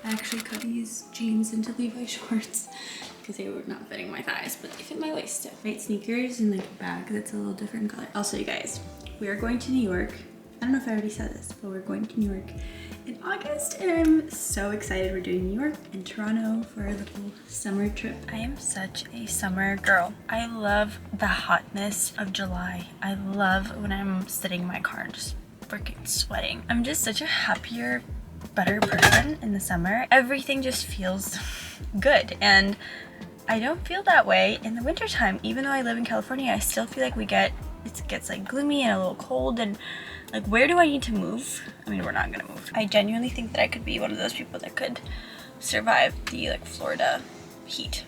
I actually cut these jeans into Levi shorts because they were not fitting my thighs, but they fit my waist. White sneakers and like a bag that's a little different color. Also, you guys, we are going to New York. I don't know if I already said this, but we're going to New York in August, and I'm so excited. We're doing New York and Toronto for a little summer trip. I am such a summer girl. I love the hotness of July. I love when I'm sitting in my car and just freaking sweating. I'm just such a happier, better person in the summer. Everything just feels good, and I don't feel that way in the wintertime. Even though I live in California, I still feel like it gets like gloomy and a little cold, and like, where do I need to move? I mean, we're not gonna move. I genuinely think that I could be one of those people that could survive the like Florida heat.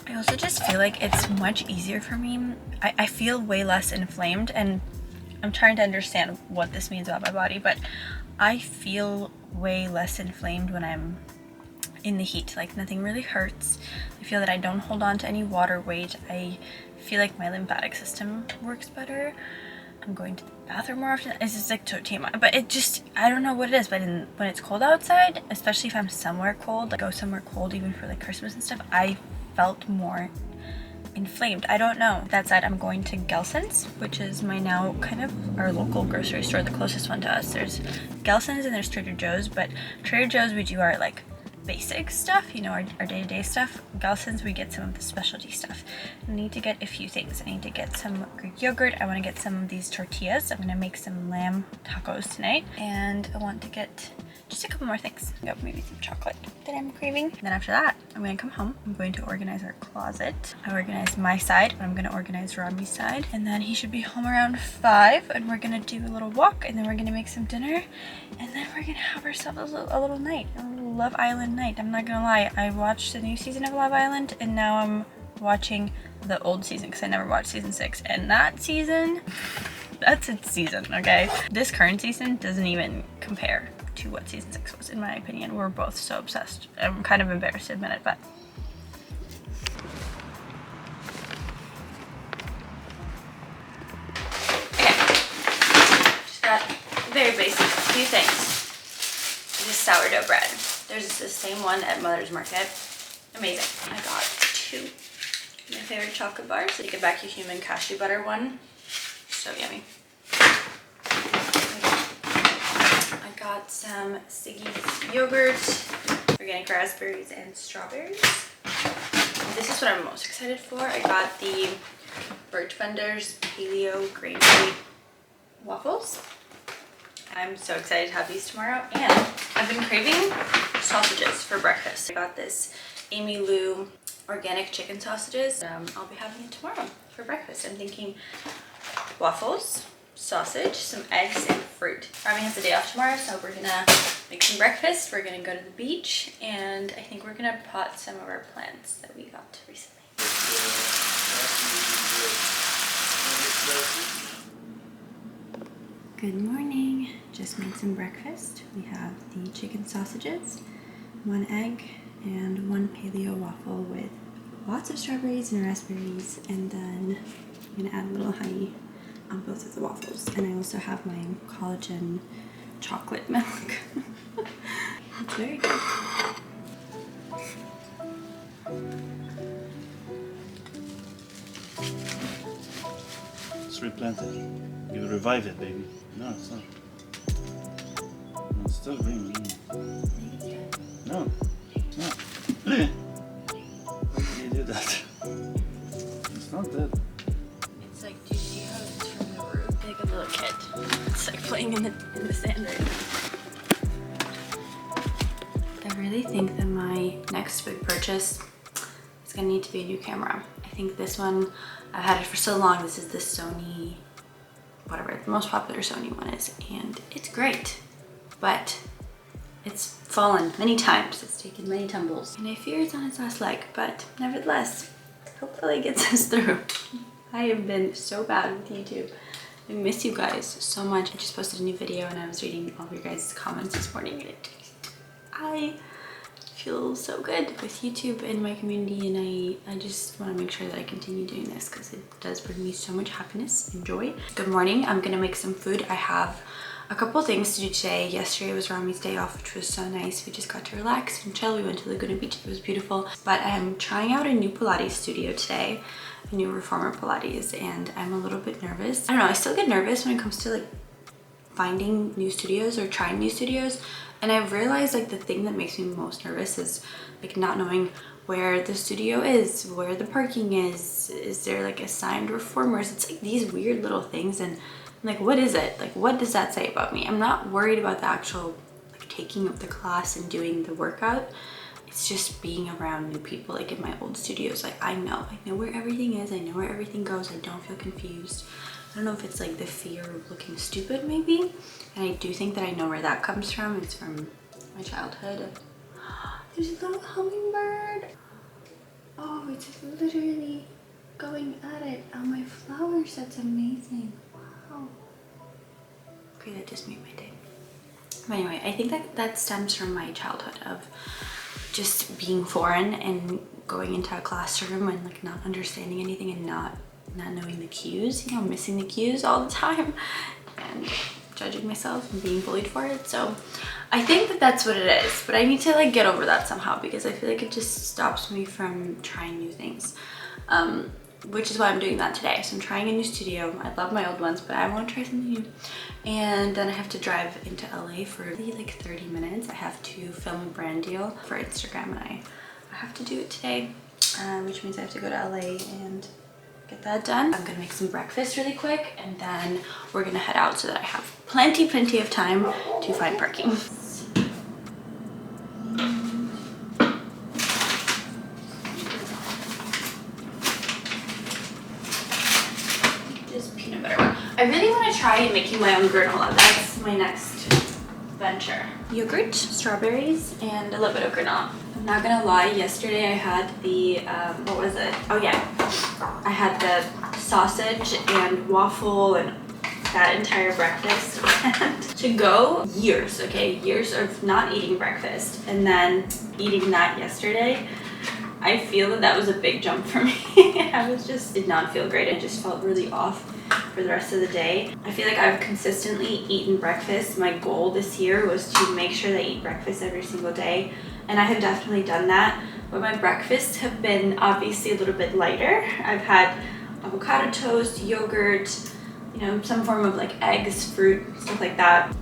I also just feel like it's much easier for me. I feel way less inflamed, and I'm trying to understand what this means about my body, but I feel way less inflamed when I'm in the heat. Like, nothing really hurts. I feel that I don't hold on to any water weight. I feel like my lymphatic system works better. I'm going to the bathroom more often. It's just like to TMI, but it just, I don't know what it is, but when it's cold outside, especially if I'm somewhere cold, like go somewhere cold even for like Christmas and stuff, I felt more inflamed. I don't know. That said, I'm going to Gelson's, which is my now kind of our local grocery store, the closest one to us. There's Gelson's and there's Trader Joe's, but Trader Joe's we do our like basic stuff, you know, our day-to-day stuff. Gelson's we get some of the specialty stuff. I need to get a few things. I need to get some Greek yogurt. I want to get some of these tortillas. I'm gonna make some lamb tacos tonight, and I want to get just a couple more things. Maybe some chocolate that I'm craving. And then after that, I'm gonna come home. I'm going to organize our closet. I organized my side, but I'm gonna organize Robbie's side. And then he should be home around 5, and we're gonna do a little walk, and then we're gonna make some dinner, and then we're gonna have ourselves a little night, a little Love Island night. I'm not gonna lie, I watched the new season of Love Island, and now I'm watching the old season because I never watched season 6. And that season, that's its season, okay? This current season doesn't even compare to what season 6 was, in my opinion. We're both so obsessed. I'm kind of embarrassed to admit it, but okay. Just got very basic few things. This sourdough bread. There's the same one at Mother's Market. Amazing. I got 2. My favorite chocolate bars. Like a Vacuum cashew butter one. So yummy. I got some Siggy's yogurt, organic raspberries and strawberries. This is what I'm most excited for. I got the Birch Benders Paleo Grain-Free waffles. I'm so excited to have these tomorrow, and I've been craving sausages for breakfast. I got this Amy Lou organic chicken sausages. I'll be having it tomorrow for breakfast. I'm thinking waffles, sausage, some eggs, and fruit. Rami has a day off tomorrow, so we're gonna make some breakfast. We're gonna go to the beach, and I think we're gonna pot some of our plants that we got recently. Good morning. Just made some breakfast. We have the chicken sausages, 1 egg, and 1 paleo waffle with lots of strawberries and raspberries, and then I'm gonna add a little honey on both of the waffles. And I also have my collagen chocolate milk. It's very good. It's replanted. You revive it, baby. No, it's not. No, it's still green. No, it's not. Why do you do that? It's not dead. It's like, do you see how it's from the root? Like a little kid. It's like playing in the sand right now. I really think that my next big purchase is gonna need to be a new camera. I think this one, I've had it for so long. This is the Sony, whatever the most popular Sony one is, and it's great, but it's fallen many times. It's taken many tumbles, and I fear it's on its last leg, but nevertheless, hopefully it gets us through. I have been so bad with YouTube. I miss you guys so much. I just posted a new video and I was reading all of your guys' comments this morning, and I feel so good with YouTube and my community, and I just want to make sure that I continue doing this because it does bring me so much happiness and joy. Good morning. I'm gonna make some food. I have A couple things to do today. Yesterday was Rami's day off, which was so nice. We just got to relax and chill. We went to Laguna Beach. It was beautiful. But I'm trying out a new Pilates studio today, a new reformer Pilates, and I'm a little bit nervous. I don't know, I still get nervous when it comes to like finding new studios or trying new studios. And I've realized like the thing that makes me most nervous is like not knowing where the studio is, where the parking is there like assigned reformers. It's like these weird little things, and I'm like, what is it? Like, what does that say about me? I'm not worried about the actual like taking up the class and doing the workout. It's just being around new people. Like in my old studios, like I know where everything is, I know where everything goes, I don't feel confused. I don't know if it's like the fear of looking stupid maybe, and I do think that I know where that comes from. It's from my childhood. There's a little hummingbird. Oh, it's literally going at it on my flowers. That's amazing. Wow. Okay, that just made my day. But anyway, I think that stems from my childhood of just being foreign and going into a classroom and like not understanding anything and not knowing the cues, you know, missing the cues all the time and judging myself and being bullied for it. So I think that that's what it is, but I need to like get over that somehow, because I feel like it just stops me from trying new things, which is why I'm doing that today. So I'm trying a new studio. I love my old ones, but I want to try something new. And then I have to drive into LA for like 30 minutes. I have to film a brand deal for Instagram, and I have to do it today, which means I have to go to LA and get that done. I'm gonna make some breakfast really quick, and then we're gonna head out so that I have plenty of time to find parking. This peanut butter one. I really want to try making my own granola. That's my next venture. Yogurt, strawberries, and a little bit of granola. I'm not gonna lie, yesterday I had the, what was it? Oh yeah, I had the sausage and waffle and that entire breakfast. And to go years, okay, years of not eating breakfast and then eating that yesterday, I feel that that was a big jump for me. I did not feel great. I just felt really off for the rest of the day. I feel like I've consistently eaten breakfast. My goal this year was to make sure that I eat breakfast every single day, and I have definitely done that, but my breakfasts have been obviously a little bit lighter. I've had avocado toast, yogurt, you know, some form of like eggs, fruit, stuff like that.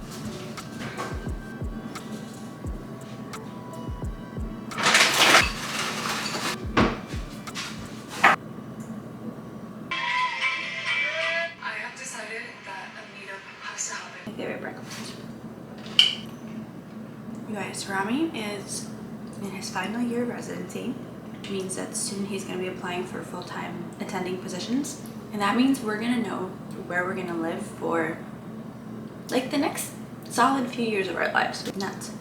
My favorite breakfast. You guys, Rami is in his final year of residency, which means that soon he's going to be applying for full-time attending positions, and that means we're going to know where we're going to live for like the next solid few years of our lives. Nuts.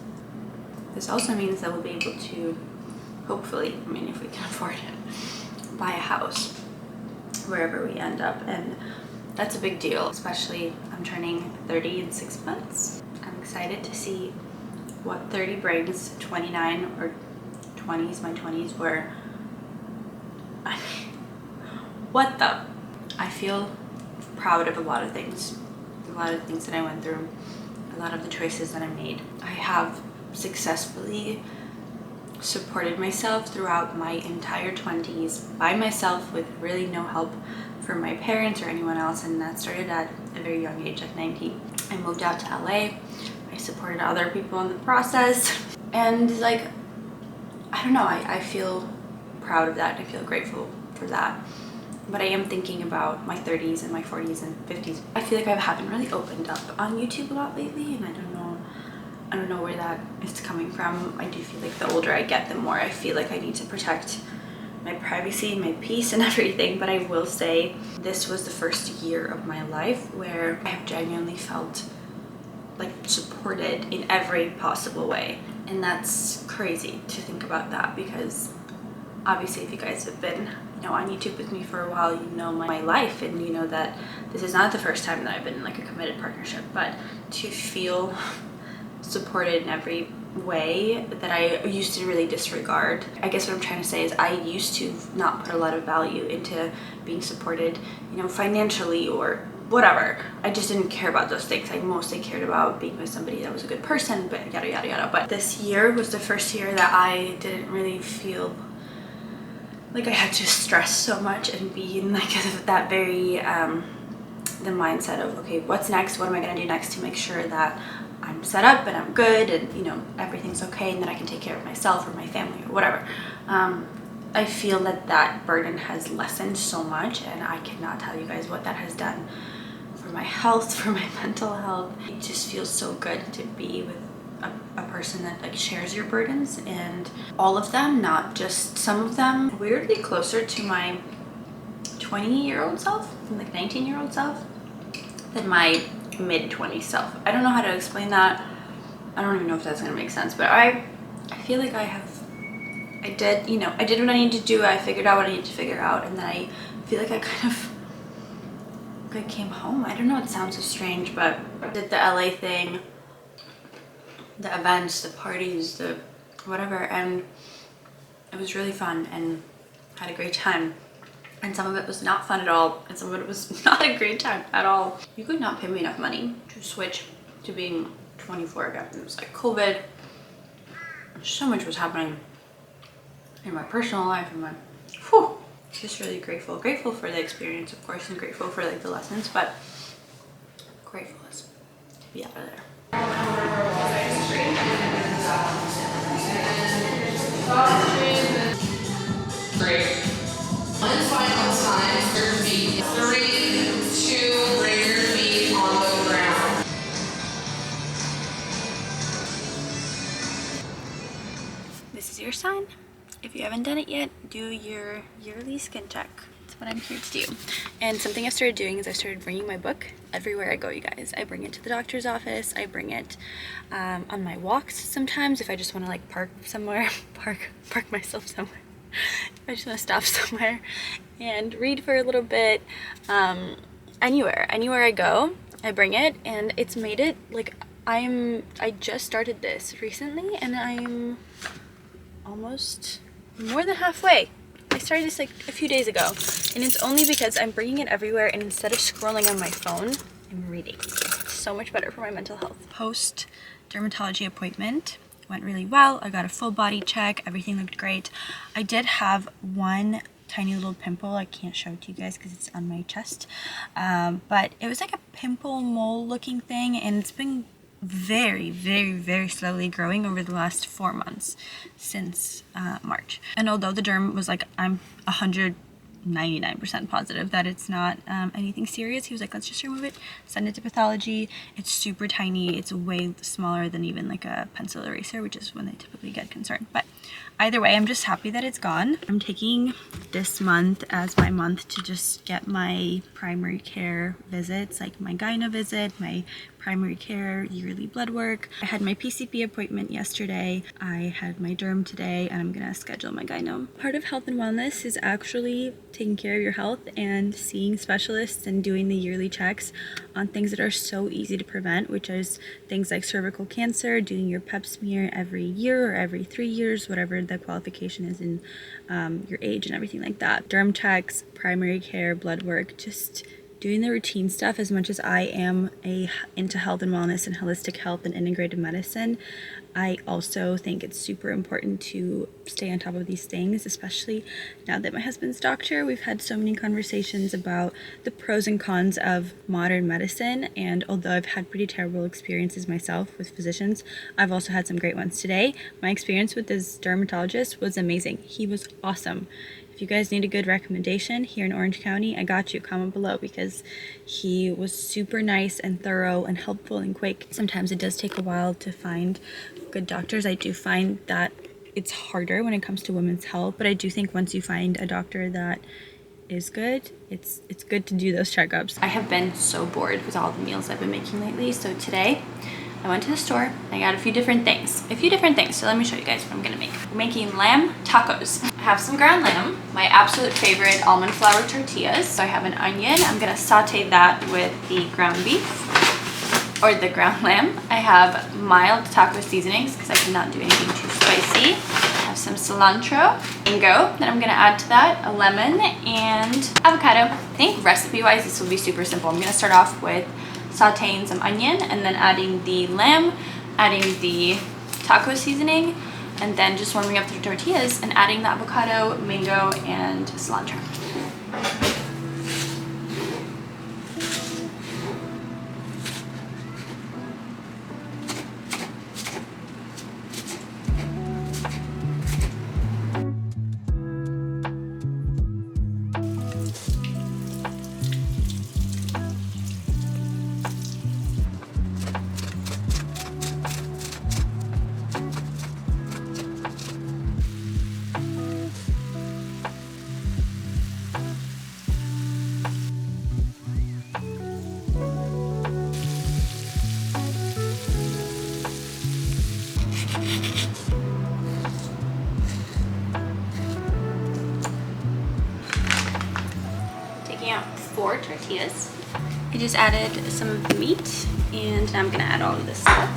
This also means that we'll be able to, hopefully, I mean if we can afford it, buy a house wherever we end up, and that's a big deal, especially I'm turning 30 in 6 months. I'm excited to see what 30 brings. 29 or 20s, my 20s were, I mean, what the? I feel proud of a lot of things that I went through, a lot of the choices that I made. I have successfully supported myself throughout my entire 20s by myself with really no help from my parents or anyone else, and that started at a very young age, at 19. I moved out to LA. I supported other people in the process, and like, I don't know, I feel proud of that. I feel grateful for that. But I am thinking about my 30s and my 40s and 50s. I feel like I haven't really opened up on YouTube a lot lately, and I don't know where that is coming from. I do feel like the older I get, the more I feel like I need to protect my privacy, my peace, and everything. But I will say this was the first year of my life where I have genuinely felt like supported in every possible way, and that's crazy to think about that, because obviously if you guys have been, you know, on YouTube with me for a while, you know my life, and you know that this is not the first time that I've been in like a committed partnership. But to feel supported in every way that I used to really disregard. I guess what I'm trying to say is I used to not put a lot of value into being supported, you know, financially or whatever. I just didn't care about those things. I mostly cared about being with somebody that was a good person, but yada yada yada. But this year was the first year that I didn't really feel like I had to stress so much and be in like that very the mindset of, okay, what's next? What am I gonna do next to make sure that I'm set up and I'm good and, you know, everything's okay, and then I can take care of myself or my family or whatever. I feel that that burden has lessened so much, and I cannot tell you guys what that has done for my health, for my mental health. It just feels so good to be with a person that like shares your burdens, and all of them, not just some of them. Weirdly closer to my 20-year-old self, like 19-year-old self, than my mid-20s self. I don't know how to explain that. I don't even know if that's gonna make sense, but I feel like I did, you know, I did what I needed to do. I figured out what I needed to figure out, and then I feel like I kind of like came home. I don't know, it sounds so strange, but I did the LA thing, the events, the parties, the whatever, and it was really fun and had a great time. And some of it was not fun at all, and some of it was not a great time at all. You could not pay me enough money to switch to being 24 again. It was like COVID. So much was happening in my personal life, and my just really grateful for the experience, of course, and grateful for like the lessons, but grateful to be out of there. Great. One final time, your feet. 3, 2, bring your feet on the ground. This is your sign. If you haven't done it yet, do your yearly skin check. That's what I'm here to do. And something I started doing is I started bringing my book everywhere I go, you guys. I bring it to the doctor's office. I bring it on my walks sometimes if I just want to like park somewhere, park myself somewhere. I just want to stop somewhere and read for a little bit. Anywhere I go, I bring it, and it's made it like I just started this recently, and I'm almost more than halfway. I started this like a few days ago, and it's only because I'm bringing it everywhere, and instead of scrolling on my phone, I'm reading. It's so much better for my mental health. Post dermatology appointment went really well. I got a full body check. Everything looked great. I did have one tiny little pimple. I can't show it to you guys because it's on my chest, but it was like a pimple mole looking thing, and it's been very, very, very slowly growing over the last 4 months since March. And although the derm was like, I'm 199% positive that it's not anything serious, he was like, let's just remove it, send it to pathology. It's super tiny. It's way smaller than even like a pencil eraser, which is when they typically get concerned. But either way, I'm just happy that it's gone. I'm taking this month as my month to just get my primary care visits, like my gyno visit, my primary care yearly blood work. I had my PCP appointment yesterday. I had my derm today, and I'm gonna schedule my gyno. Part of health and wellness is actually taking care of your health and seeing specialists and doing the yearly checks on things that are so easy to prevent, which is things like cervical cancer, doing your pap smear every year or every 3 years, whatever the qualification is in your age and everything like that. Derm checks, primary care, blood work, just doing the routine stuff. As much as I am into health and wellness and holistic health and integrative medicine, I also think it's super important to stay on top of these things, especially now that my husband's doctor. We've had so many conversations about the pros and cons of modern medicine, and although I've had pretty terrible experiences myself with physicians, I've also had some great ones. Today, my experience with this dermatologist was amazing. He was awesome. If you guys need a good recommendation here in Orange County, I got you. Comment below, because he was super nice and thorough and helpful and quick. Sometimes it does take a while to find good doctors. I do find that it's harder when it comes to women's health, but I do think once you find a doctor that is good, it's good to do those checkups. I have been so bored with all the meals I've been making lately, so today I went to the store. I got a few different things. So let me show you guys what I'm gonna make. I'm making lamb tacos. I have some ground lamb, my absolute favorite almond flour tortillas. So I have an onion. I'm gonna saute that with the ground beef or the ground lamb. I have mild taco seasonings because I cannot do anything too spicy. I have have some cilantro, mango that I'm gonna add to that, a lemon, and avocado. I think recipe-wise, this will be super simple. I'm gonna start off with sauteing some onion and then adding the lamb, adding the taco seasoning, and then just warming up the tortillas and adding the avocado, mango, and cilantro. Taking out 4 tortillas. I just added some of the meat, and now I'm gonna add all of this stuff.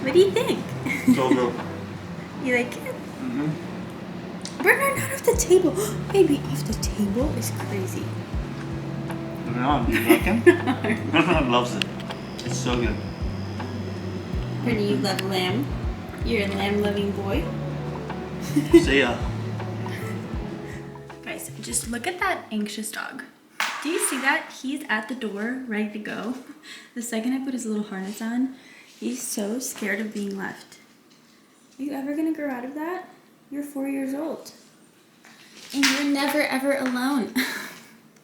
What do you think? So good. You like it? Mm-hmm. Bernard, not off the table. Baby, off the table is crazy. No, you like it? Bernard loves it. It's so good. Brittany, you love lamb. You're a lamb-loving boy. See ya. Guys, just look at that anxious dog. Do you see that? He's at the door, ready to go. The second I put his little harness on, he's so scared of being left. Are you ever gonna grow out of that? You're 4 years old. And you're never ever alone.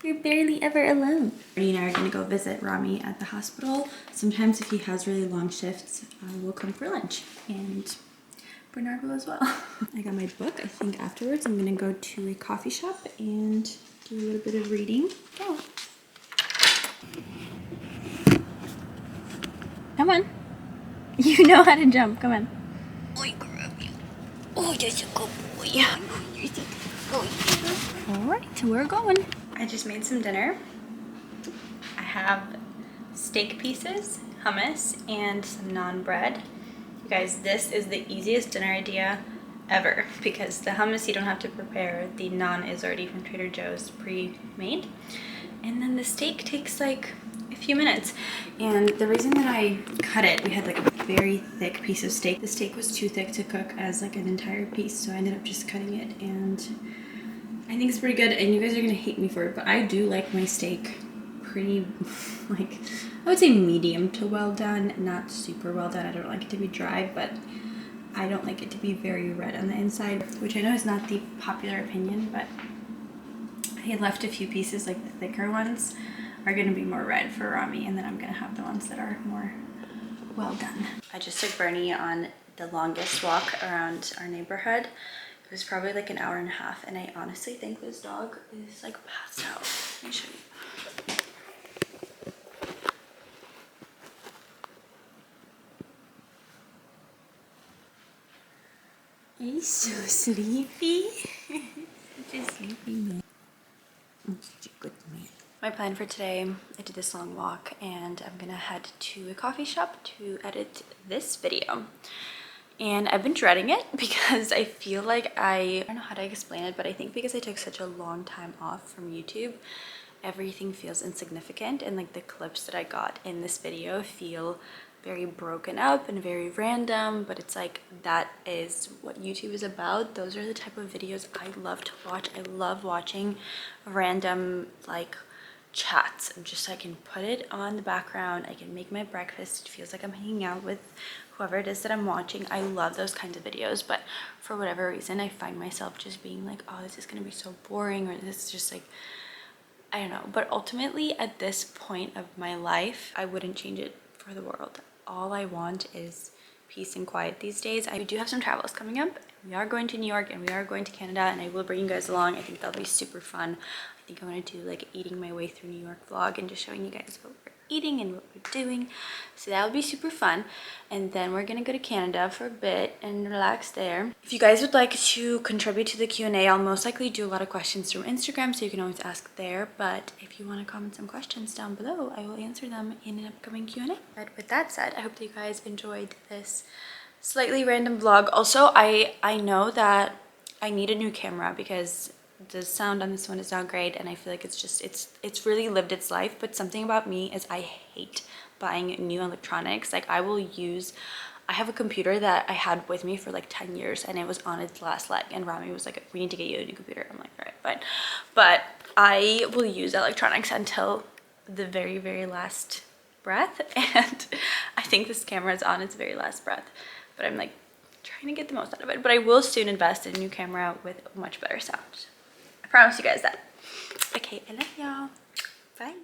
You're barely ever alone. Brittany and I are gonna go visit Rami at the hospital. Sometimes if he has really long shifts, we'll come for lunch. And Bernard will as well. I got my book. I think afterwards I'm gonna go to a coffee shop and do a little bit of reading. Oh. Come on. You know how to jump. Come on. I grab you. Oh, that's a good boy. Yeah. Alright, we're going. I just made some dinner. I have steak pieces, hummus, and some naan bread. You guys, this is the easiest dinner idea ever because the hummus you don't have to prepare. The naan is already from Trader Joe's pre-made. And then the steak takes like a few minutes. And the reason that I cut it, we had like a very thick piece of steak. The steak was too thick to cook as like an entire piece, so I ended up just cutting it, and I think it's pretty good. And you guys are gonna hate me for it, but I do like my steak pretty, like, I would say medium to well done, not super well done. I don't like it to be dry, but I don't like it to be very red on the inside, which I know is not the popular opinion, but I had left a few pieces, like the thicker ones are gonna be more red for Rami, and then I'm gonna have the ones that are more well done. I just took Bernie on the longest walk around our neighborhood. It was probably like an hour and a half, and I honestly think this dog is like passed out. Let me show you. He's so sleepy. Such a sleepy man. Such a good man. My plan for today, I did this long walk and I'm gonna head to a coffee shop to edit this video. And I've been dreading it because I feel like I don't know how to explain it, but I think because I took such a long time off from YouTube, everything feels insignificant, and like the clips that I got in this video feel very broken up and very random, but it's like that is what YouTube is about. Those are the type of videos I love to watch. I love watching random like chats, and just I can put it on the background, I can make my breakfast, it feels like I'm hanging out with whoever it is that I'm watching. I love those kinds of videos, but for whatever reason I find myself just being like, oh, this is gonna be so boring, or this is just like, I don't know. But ultimately at this point of my life, I wouldn't change it for the world. All I want is peace and quiet these days. I do have some travels coming up we are going to New York and we are going to Canada, and I will bring you guys along. I think that'll be super fun. I think I'm gonna do like eating my way through New York vlog and just showing you guys what we're eating and what we're doing. So that will be super fun. And then we're gonna go to Canada for a bit and relax there. If you guys would like to contribute to the Q&A, I'll most likely do a lot of questions from Instagram, so you can always ask there. But if you want to comment some questions down below, I will answer them in an upcoming Q&A. But with that said, I hope that you guys enjoyed this slightly random vlog. Also, I know that I need a new camera because the sound on this one is not great, and I feel like it's really lived its life. But something about me is I hate buying new electronics. Like I have a computer that I had with me for like 10 years and it was on its last leg, and Rami was like, we need to get you a new computer. I'm like, all right, fine. But I will use electronics until the very, very last breath, and I think this camera is on its very last breath, but I'm like trying to get the most out of it. But I will soon invest in a new camera with much better sound. I promise you guys that. Okay, I love y'all. Bye.